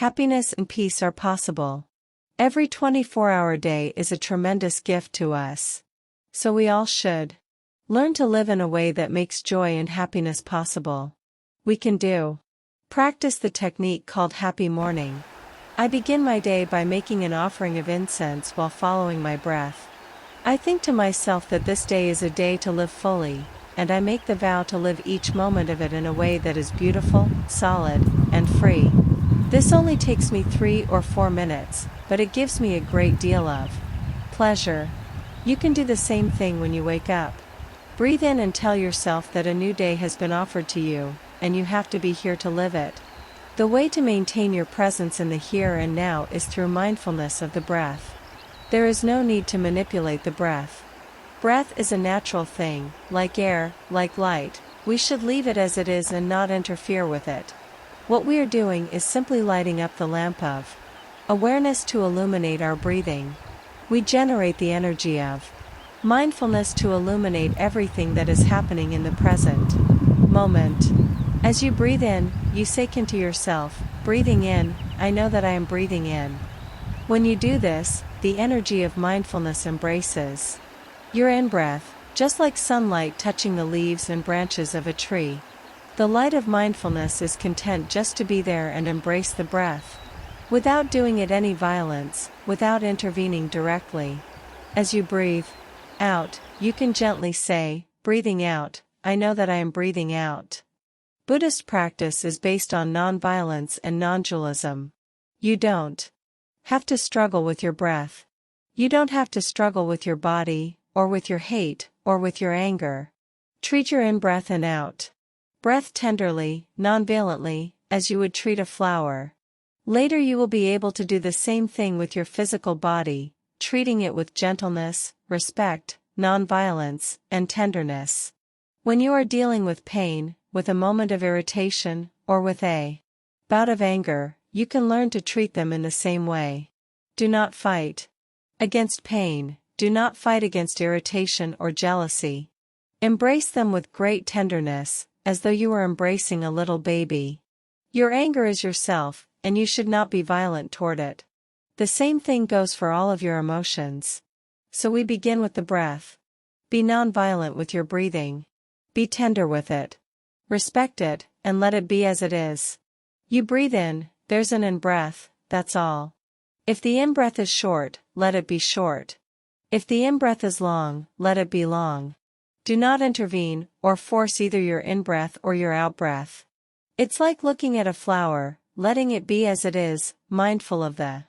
Happiness and peace are possible. Every 24-hour day is a tremendous gift to us. So we all should learn to live in a way that makes joy and happiness possible. We can do. Practice the technique called Happy Morning. I begin my day by making an offering of incense while following my breath. I think to myself that this day is a day to live fully, and I make the vow to live each moment of it in a way that is beautiful, solid, and free. This only takes me 3 or 4 minutes, but it gives me a great deal of pleasure. You can do the same thing when you wake up. Breathe in and tell yourself that a new day has been offered to you, and you have to be here to live it. The way to maintain your presence in the here and now is through mindfulness of the breath. There is no need to manipulate the breath. Breath is a natural thing, like air, like light. We should leave it as it is and not interfere with it. What we are doing is simply lighting up the lamp of awareness to illuminate our breathing. We generate the energy of mindfulness to illuminate everything that is happening in the present moment. As you breathe in, you say to yourself, breathing in, I know that I am breathing in. When you do this, the energy of mindfulness embraces your in-breath, just like sunlight touching the leaves and branches of a tree. The light of mindfulness is content just to be there and embrace the breath, without doing it any violence, without intervening directly. As you breathe out, you can gently say, breathing out, I know that I am breathing out. Buddhist practice is based on non-violence and non-dualism. You don't have to struggle with your breath. You don't have to struggle with your body, or with your hate, or with your anger. Treat your in-breath and out breath tenderly, non-violently, as you would treat a flower. Later you will be able to do the same thing with your physical body, treating it with gentleness, respect, non-violence, and tenderness. When you are dealing with pain, with a moment of irritation, or with a bout of anger, you can learn to treat them in the same way. Do not fight against pain, do not fight against irritation or jealousy. Embrace them with great tenderness, as though you were embracing a little baby. Your anger is yourself, and you should not be violent toward it. The same thing goes for all of your emotions. So we begin with the breath. Be non-violent with your breathing. Be tender with it. Respect it, and let it be as it is. You breathe in, there's an in-breath, that's all. If the in-breath is short, let it be short. If the in-breath is long, let it be long. Do not intervene, or force either your in-breath or your out-breath. It's like looking at a flower, letting it be as it is, mindful of the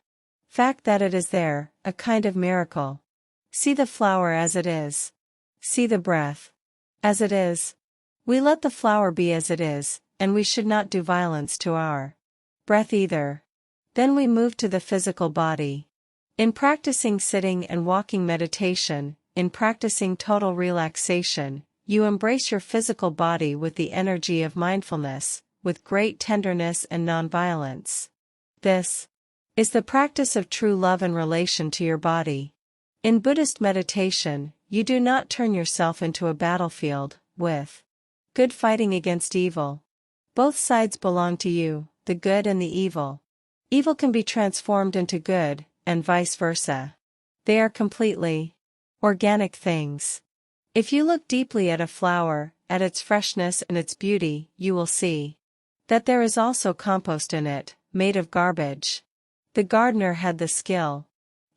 fact that it is there, a kind of miracle. See the flower as it is. See the breath as it is. We let the flower be as it is, and we should not do violence to our breath either. Then we move to the physical body. In practicing sitting and walking meditation, in practicing total relaxation, you embrace your physical body with the energy of mindfulness, with great tenderness and non-violence. This is the practice of true love in relation to your body. In Buddhist meditation, you do not turn yourself into a battlefield, with good fighting against evil. Both sides belong to you, the good and the evil. Evil can be transformed into good, and vice versa. They are completely organic things. If you look deeply at a flower, at its freshness and its beauty, you will see that there is also compost in it, made of garbage. The gardener had the skill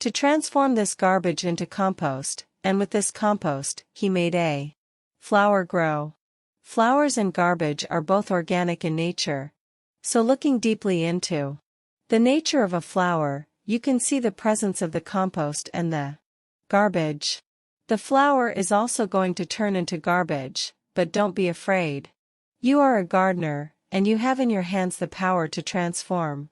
to transform this garbage into compost, and with this compost, he made a flower grow. Flowers and garbage are both organic in nature. So looking deeply into the nature of a flower, you can see the presence of the compost and the garbage. The flower is also going to turn into garbage, but don't be afraid. You are a gardener, and you have in your hands the power to transform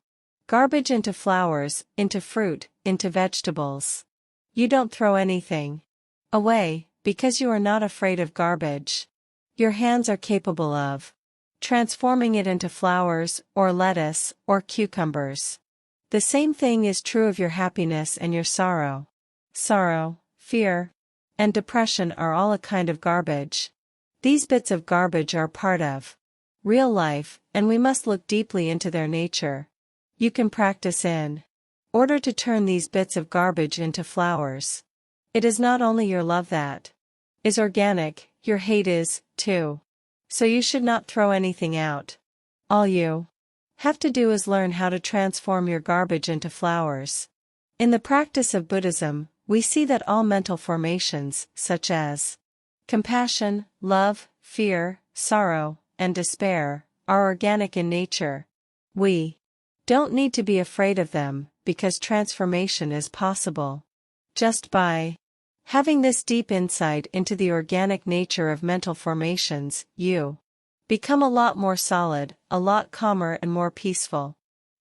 garbage into flowers, into fruit, into vegetables. You don't throw anything away, because you are not afraid of garbage. Your hands are capable of transforming it into flowers, or lettuce, or cucumbers. The same thing is true of your happiness and your sorrow. Sorrow, fear, and depression are all a kind of garbage. These bits of garbage are part of real life, and we must look deeply into their nature. You can practice in order to turn these bits of garbage into flowers. It is not only your love that is organic, your hate is, too. So you should not throw anything out. All you have to do is learn how to transform your garbage into flowers. In the practice of Buddhism, we see that all mental formations, such as compassion, love, fear, sorrow, and despair, are organic in nature. We don't need to be afraid of them, because transformation is possible. Just by having this deep insight into the organic nature of mental formations, you become a lot more solid, a lot calmer and more peaceful.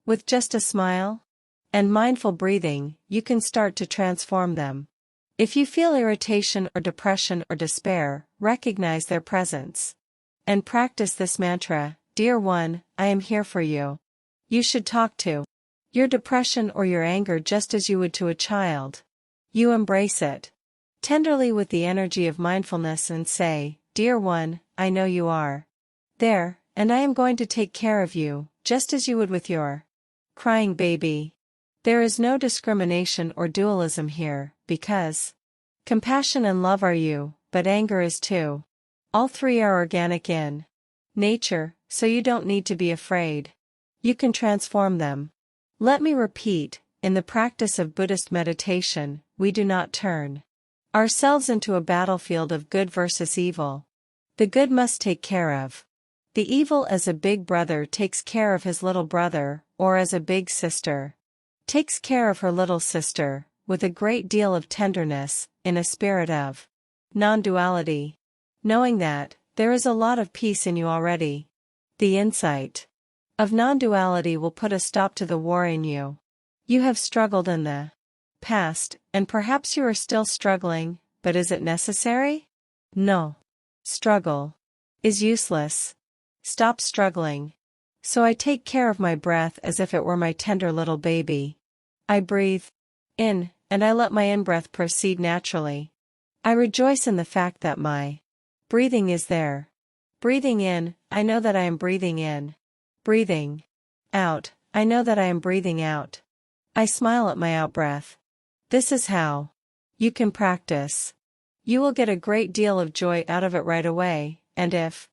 With just a smile and mindful breathing, you can start to transform them. If you feel irritation or depression or despair, recognize their presence. And practice this mantra, Dear One, I am here for you. You should talk to your depression or your anger just as you would to a child. You embrace it tenderly with the energy of mindfulness and say, Dear One, I know you are there, and I am going to take care of you, just as you would with your crying baby. There is no discrimination or dualism here, because compassion and love are you, but anger is too. All three are organic in nature, so you don't need to be afraid. You can transform them. Let me repeat, in the practice of Buddhist meditation, we do not turn ourselves into a battlefield of good versus evil. The good must take care of the evil as a big brother takes care of his little brother, or as a big sister takes care of her little sister, with a great deal of tenderness, in a spirit of non-duality. Knowing that, there is a lot of peace in you already. The insight of non-duality will put a stop to the war in you. You have struggled in the past, and perhaps you are still struggling, but is it necessary? No. Struggle is useless. Stop struggling. So I take care of my breath as if it were my tender little baby. I breathe in, and I let my in-breath proceed naturally. I rejoice in the fact that my breathing is there. Breathing in, I know that I am breathing in. Breathing out, I know that I am breathing out. I smile at my out-breath. This is how you can practice. You will get a great deal of joy out of it right away, and if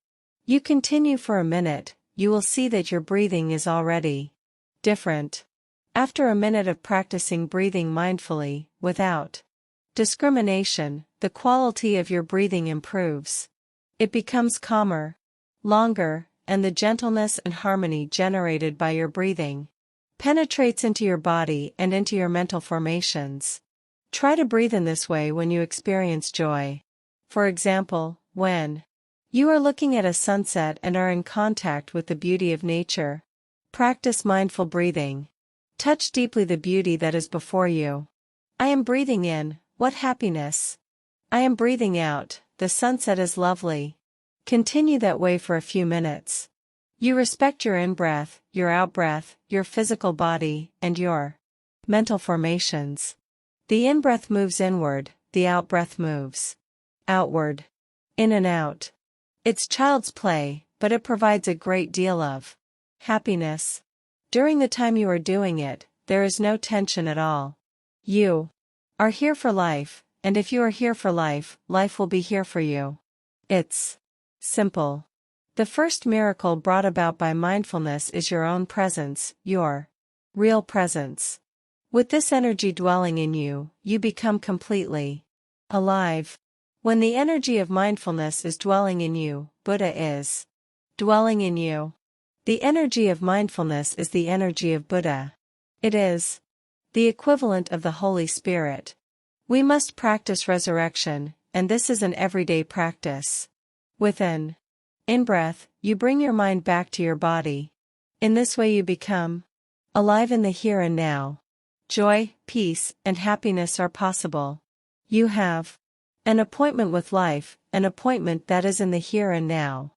you continue for a minute, you will see that your breathing is already different. After a minute of practicing breathing mindfully, without discrimination, the quality of your breathing improves. It becomes calmer, longer, and the gentleness and harmony generated by your breathing penetrates into your body and into your mental formations. Try to breathe in this way when you experience joy. For example, when you are looking at a sunset and are in contact with the beauty of nature. Practice mindful breathing. Touch deeply the beauty that is before you. I am breathing in, what happiness. I am breathing out, the sunset is lovely. Continue that way for a few minutes. You respect your in-breath, your out-breath, your physical body, and your mental formations. The in-breath moves inward, the out-breath moves outward. In and out. It's child's play, but it provides a great deal of happiness. During the time you are doing it, there is no tension at all. You are here for life, and if you are here for life, life will be here for you. It's simple. The first miracle brought about by mindfulness is your own presence, your real presence. With this energy dwelling in you, you become completely alive. When the energy of mindfulness is dwelling in you, Buddha is dwelling in you. The energy of mindfulness is the energy of Buddha. It is the equivalent of the Holy Spirit. We must practice resurrection, and this is an everyday practice. With an in-breath, you bring your mind back to your body. In this way you become alive in the here and now. Joy, peace, and happiness are possible. You have an appointment with life, an appointment that is in the here and now.